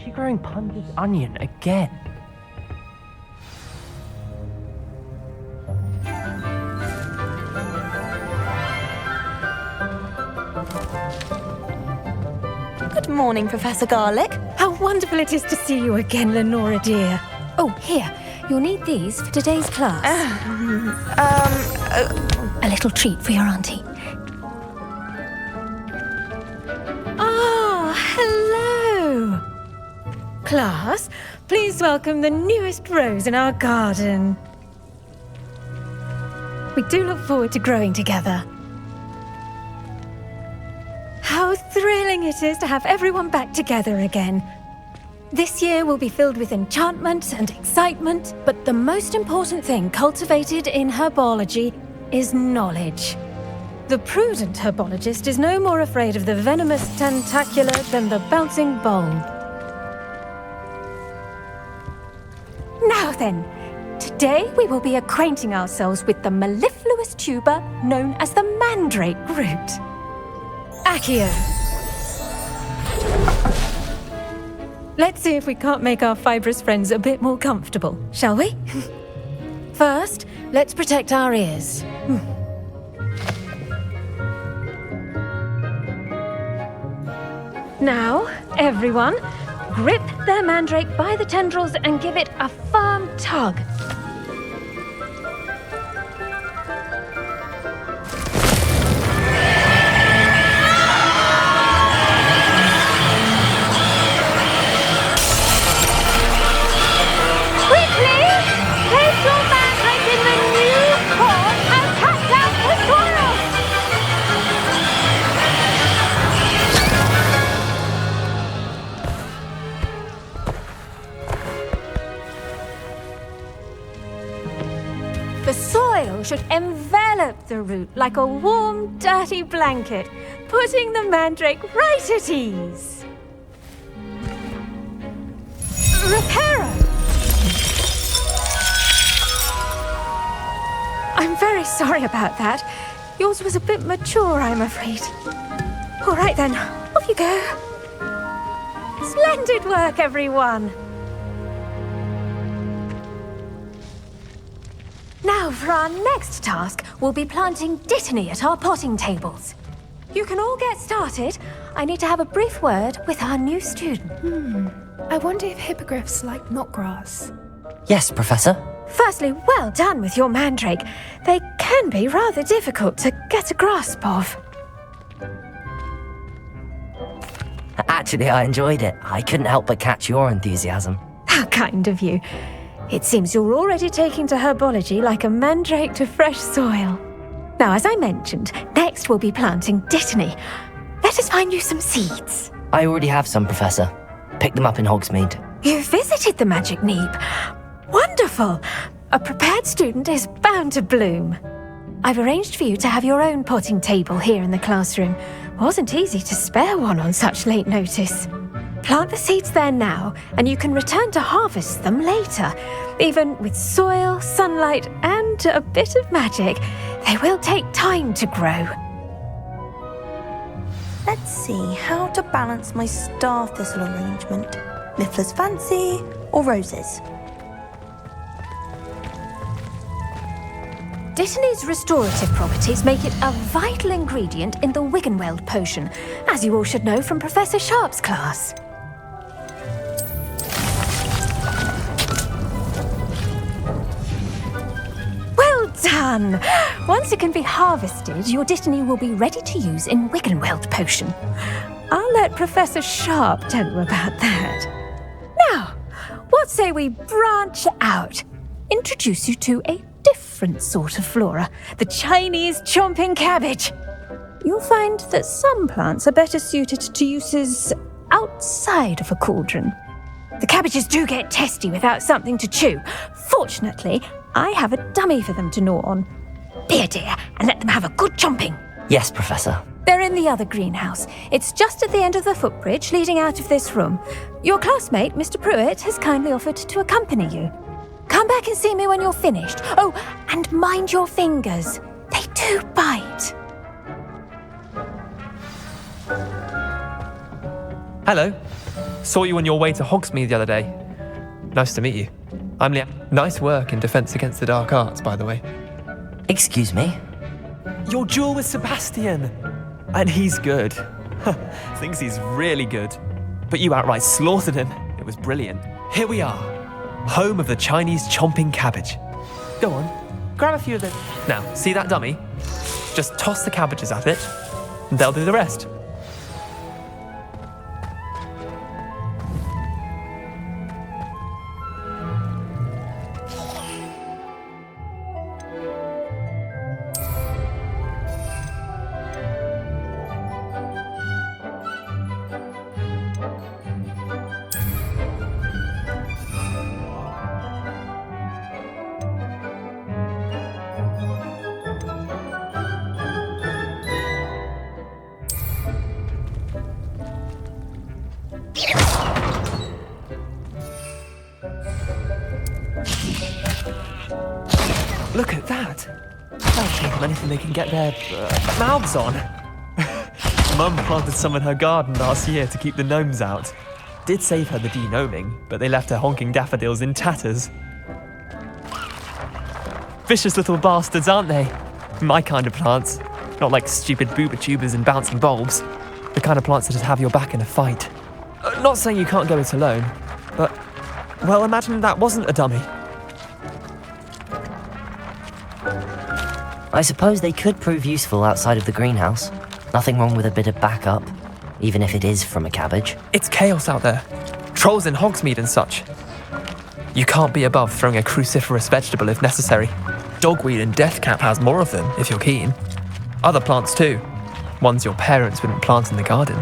she growing Punja's onion again? Good morning, Professor Garlic. How wonderful it is to see you again, Lenora dear. Oh, here, you'll need these for today's class. A little treat for your auntie. Ah, hello. Class, please welcome the newest rose in our garden. We do look forward to growing together. How thrilling it is to have everyone back together again. This year will be filled with enchantment and excitement, but the most important thing cultivated in herbology is knowledge. The prudent herbologist is no more afraid of the venomous tentacula than the bouncing bulb. Now then, today we will be acquainting ourselves with the mellifluous tuber known as the mandrake root. Accio. Let's see if we can't make our fibrous friends a bit more comfortable, shall we? First, let's protect our ears. Now, everyone, grip their mandrake by the tendrils and give it a firm tug. The soil should envelop the root like a warm, dirty blanket, putting the mandrake right at ease. Reparo! I'm very sorry about that. Yours was a bit mature, I'm afraid. All right then, off you go. Splendid work, everyone! Now, for our next task, we'll be planting dittany at our potting tables. You can all get started. I need to have a brief word with our new student. I wonder if hippogriffs like knotgrass. Yes, Professor. Firstly, well done with your mandrake. They can be rather difficult to get a grasp of. Actually, I enjoyed it. I couldn't help but catch your enthusiasm. How kind of you. It seems you're already taking to herbology like a mandrake to fresh soil. Now, as I mentioned, next we'll be planting dittany. Let us find you some seeds. I already have some, Professor. Picked them up in Hogsmeade. You visited the Magic Neep. Wonderful! A prepared student is bound to bloom. I've arranged for you to have your own potting table here in the classroom. Wasn't easy to spare one on such late notice. Plant the seeds there now, and you can return to harvest them later. Even with soil, sunlight, and a bit of magic, they will take time to grow. Let's see how to balance my star thistle arrangement. Miffler's Fancy or roses? Dittany's restorative properties make it a vital ingredient in the Wiggenweld potion, as you all should know from Professor Sharp's class. Well done! Once it can be harvested, your dittany will be ready to use in Wiggenweld potion. I'll let Professor Sharp tell you about that. Now, what say we branch out? Introduce you to a different sort of flora, the Chinese chomping cabbage. You'll find that some plants are better suited to uses outside of a cauldron. The cabbages do get testy without something to chew. Fortunately, I have a dummy for them to gnaw on. Be a dear and let them have a good chomping. Yes, Professor. They're in the other greenhouse. It's just at the end of the footbridge leading out of this room. Your classmate, Mr. Pruitt, has kindly offered to accompany you. Come back and see me when you're finished. Oh, and mind your fingers. They do bite. Hello. Saw you on your way to Hogsmeade the other day. Nice to meet you. I'm Liam. Nice work in Defense Against the Dark Arts, by the way. Excuse me? Your duel with Sebastian! And he's good. Thinks he's really good. But you outright slaughtered him. It was brilliant. Here we are. Home of the Chinese chomping cabbage. Go on, grab a few of them. Now, see that dummy? Just toss the cabbages at it, and they'll do the rest. Look at that! I'll give them anything they can get their mouths on. Mum planted some in her garden last year to keep the gnomes out. Did save her the de-gnoming, but they left her honking daffodils in tatters. Vicious little bastards, aren't they? My kind of plants. Not like stupid booba tubers and bouncing bulbs. The kind of plants that just have your back in a fight. Not saying you can't go it alone, but, well, imagine that wasn't a dummy. I suppose they could prove useful outside of the greenhouse. Nothing wrong with a bit of backup, even if it is from a cabbage. It's chaos out there. Trolls in Hogsmeade and such. You can't be above throwing a cruciferous vegetable if necessary. Dogweed and deathcap has more of them, if you're keen. Other plants too. Ones your parents wouldn't plant in the garden.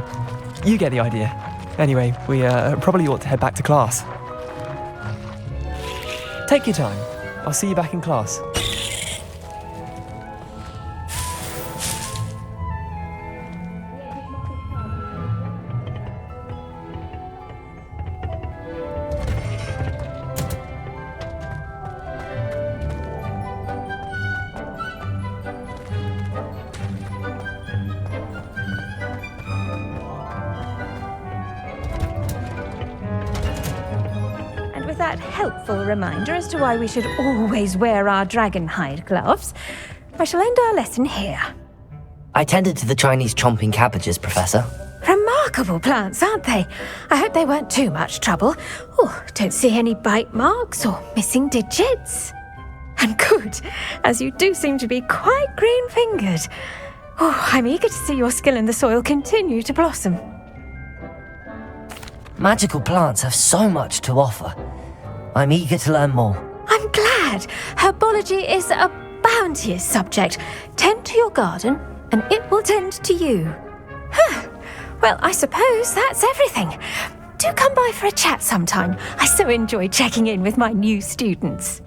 You get the idea. Anyway, we probably ought to head back to class. Take your time. I'll see you back in class. With that helpful reminder as to why we should always wear our dragon hide gloves, I shall end our lesson here. I tended to the Chinese chomping cabbages, Professor. Remarkable plants, aren't they? I hope they weren't too much trouble. Oh, don't see any bite marks or missing digits. And good, as you do seem to be quite green-fingered. Oh, I'm eager to see your skill in the soil continue to blossom. Magical plants have so much to offer. I'm eager to learn more. I'm glad. Herbology is a bounteous subject. Tend to your garden, and it will tend to you. Huh. Well, I suppose that's everything. Do come by for a chat sometime. I so enjoy checking in with my new students.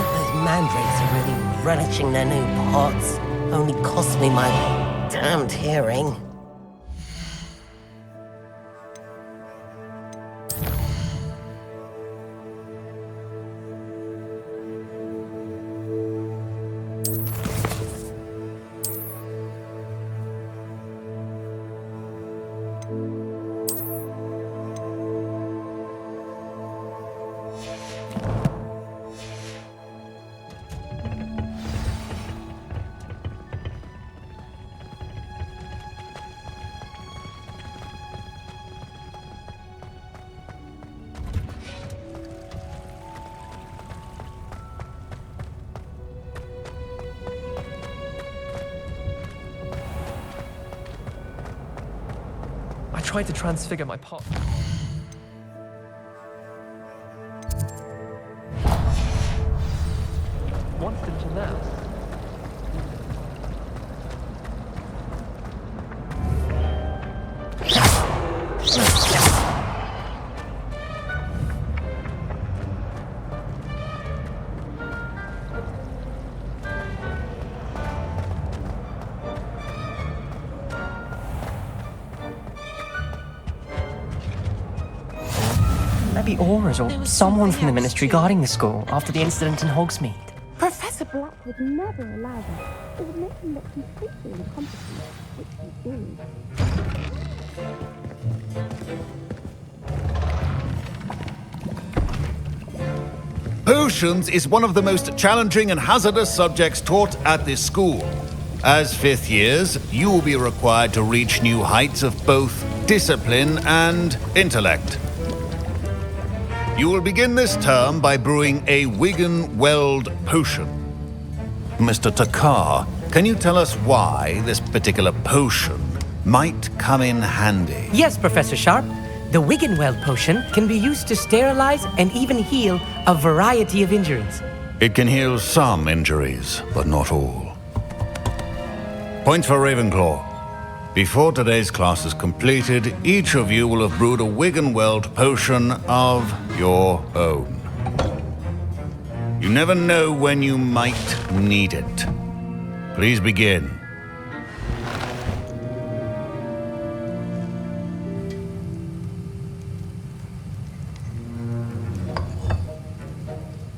Those mandrakes are really relishing their new pots. Only cost me my damned hearing. I tried to transfigure my pot. Once until now. Maybe Aura's or someone from the Ministry guarding the school after the incident in Hogsmeade. Professor Black would never allow that. It would make him look completely incompetent, which he is. Potions is one of the most challenging and hazardous subjects taught at this school. As fifth years, you will be required to reach new heights of both discipline and intellect. You will begin this term by brewing a Wigan-Weld potion. Mr. Takar, can you tell us why this particular potion might come in handy? Yes, Professor Sharp. The Wigan-Weld potion can be used to sterilize and even heal a variety of injuries. It can heal some injuries, but not all. Points for Ravenclaw. Before today's class is completed, each of you will have brewed a Wigan-Weld potion of your own. You never know when you might need it. Please begin.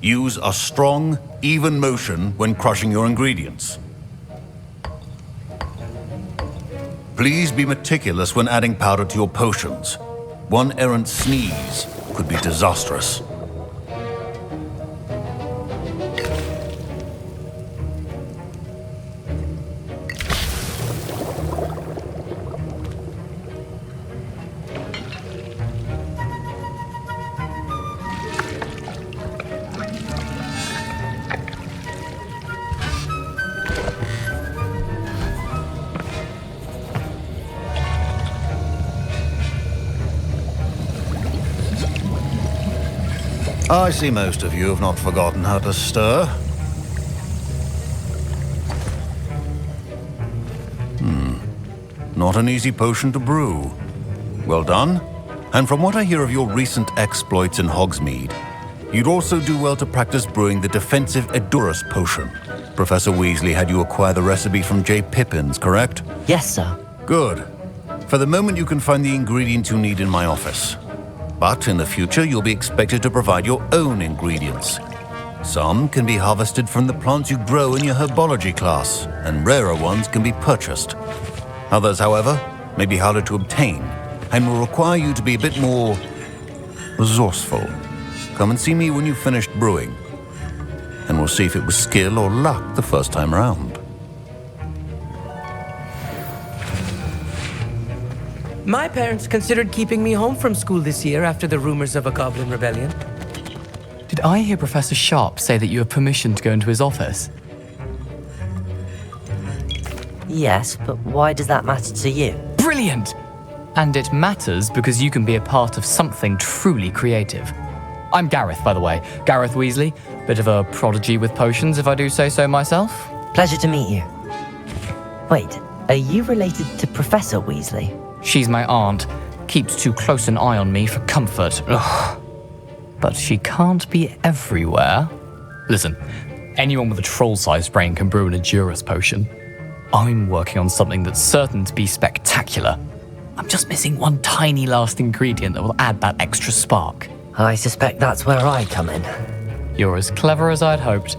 Use a strong, even motion when crushing your ingredients. Please be meticulous when adding powder to your potions. One errant sneeze could be disastrous. I see most of you have not forgotten how to stir. Not an easy potion to brew. Well done. And from what I hear of your recent exploits in Hogsmeade, you'd also do well to practice brewing the defensive Edurus potion. Professor Weasley had you acquire the recipe from J. Pippins, correct? Yes, sir. Good. For the moment, you can find the ingredients you need in my office. But in the future, you'll be expected to provide your own ingredients. Some can be harvested from the plants you grow in your herbology class, and rarer ones can be purchased. Others, however, may be harder to obtain, and will require you to be a bit more resourceful. Come and see me when you've finished brewing, and we'll see if it was skill or luck the first time round. My parents considered keeping me home from school this year after the rumors of a goblin rebellion. Did I hear Professor Sharp say that you have permission to go into his office? Yes, but why does that matter to you? Brilliant! And it matters because you can be a part of something truly creative. I'm Gareth, by the way. Gareth Weasley. Bit of a prodigy with potions, if I do say so myself. Pleasure to meet you. Wait, are you related to Professor Weasley? She's my aunt. Keeps too close an eye on me for comfort. Ugh. But she can't be everywhere. Listen, anyone with a troll-sized brain can brew an Edurus potion. I'm working on something that's certain to be spectacular. I'm just missing one tiny last ingredient that will add that extra spark. I suspect that's where I come in. You're as clever as I'd hoped.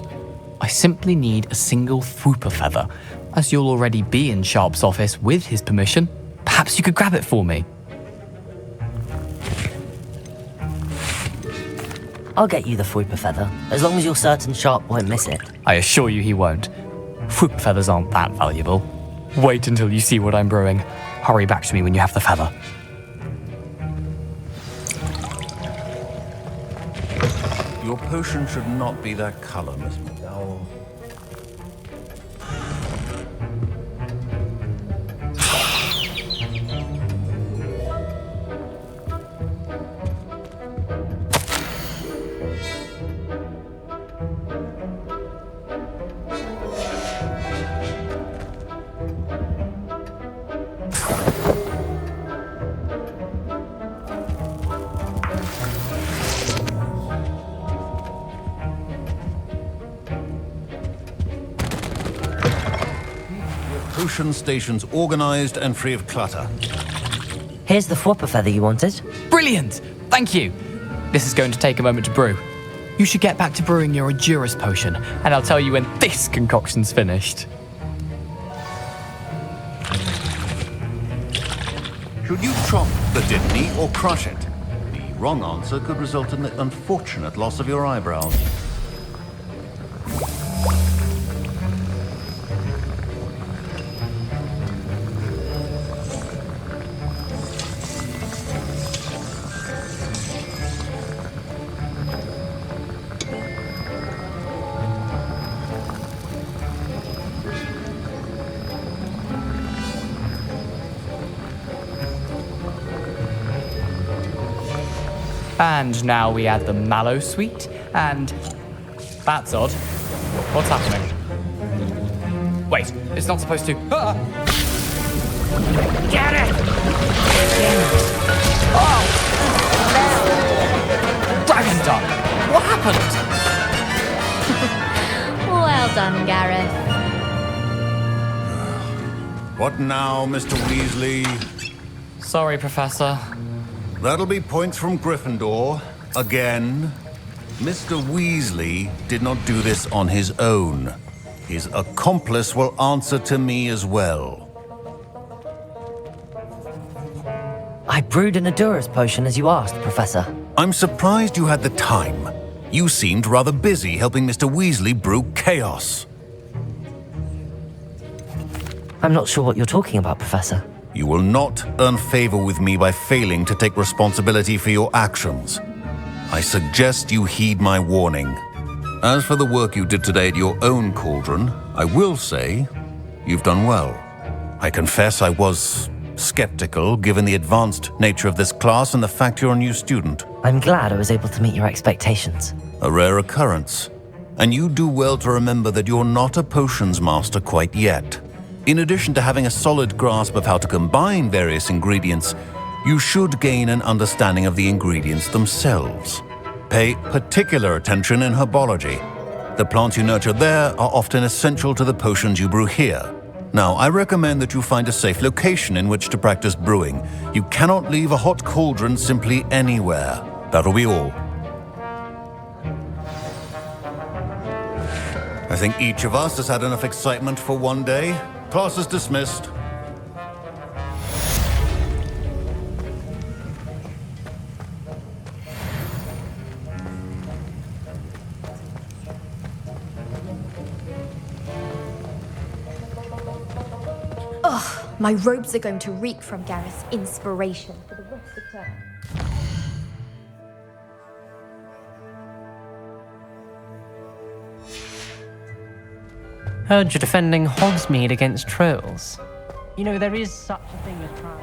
I simply need a single Fwooper feather. As you'll already be in Sharp's office with his permission, perhaps you could grab it for me. I'll get you the Fwooper feather, as long as you're certain Sharp won't miss it. I assure you he won't. Fwooper feathers aren't that valuable. Wait until you see what I'm brewing. Hurry back to me when you have the feather. Your potion should not be that color, Miss McDowell. Potion stations organized and free of clutter. Here's the Fwooper feather you wanted. Brilliant! Thank you! This is going to take a moment to brew. You should get back to brewing your Endurance potion, and I'll tell you when this concoction's finished. Should you chop the Dittany or crush it? The wrong answer could result in the unfortunate loss of your eyebrows. And now we add the mallow sweet, and that's odd. What's happening? Wait, it's not supposed to. Ah! Get it! Oh! Dragon Dog! What happened? Well done, Gareth. What now, Mr. Weasley? Sorry, Professor. That'll be points from Gryffindor. Again. Mr. Weasley did not do this on his own. His accomplice will answer to me as well. I brewed an Endurance potion as you asked, Professor. I'm surprised you had the time. You seemed rather busy helping Mr. Weasley brew chaos. I'm not sure what you're talking about, Professor. You will not earn favor with me by failing to take responsibility for your actions. I suggest you heed my warning. As for the work you did today at your own cauldron, I will say you've done well. I confess I was skeptical given the advanced nature of this class and the fact you're a new student. I'm glad I was able to meet your expectations. A rare occurrence. And you do well to remember that you're not a potions master quite yet. In addition to having a solid grasp of how to combine various ingredients, you should gain an understanding of the ingredients themselves. Pay particular attention in herbology. The plants you nurture there are often essential to the potions you brew here. Now, I recommend that you find a safe location in which to practice brewing. You cannot leave a hot cauldron simply anywhere. That'll be all. I think each of us has had enough excitement for one day. Class is dismissed. My robes are going to reek from Gareth's inspiration for the rest of the term. Heard you're defending Hogsmeade against trolls. You know, there is such a thing as trial.